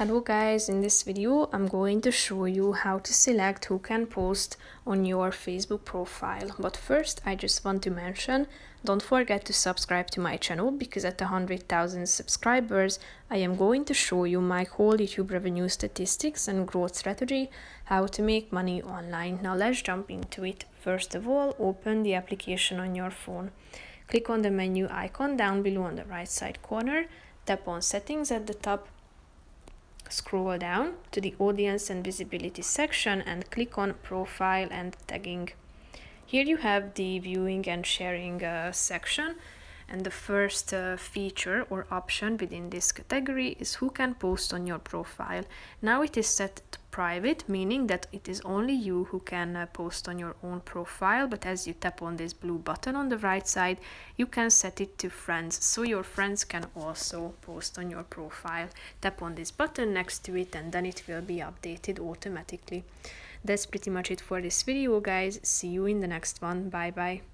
Hello guys, in this video I'm going to show you how to select who can post on your Facebook profile. But first I just want to mention, don't forget to subscribe to my channel because at 100,000 subscribers I am going to show you my whole YouTube revenue statistics and growth strategy, how to make money online. Now let's jump into it. First of all, open the application on your phone. Click on the menu icon down below on the right side corner, tap on settings at the top. Scroll down to the audience and visibility section and click on profile and tagging. Here you have the viewing and sharing section, and the first feature or option within this category is who can post on your profile. Now it is set to private, meaning that it is only you who can post on your own profile, but as you tap on this blue button on the right side, you can set it to friends, so your friends can also post on your profile. Tap on this button next to it and then it will be updated automatically. That's pretty much it for this video, guys. See you in the next one. Bye bye.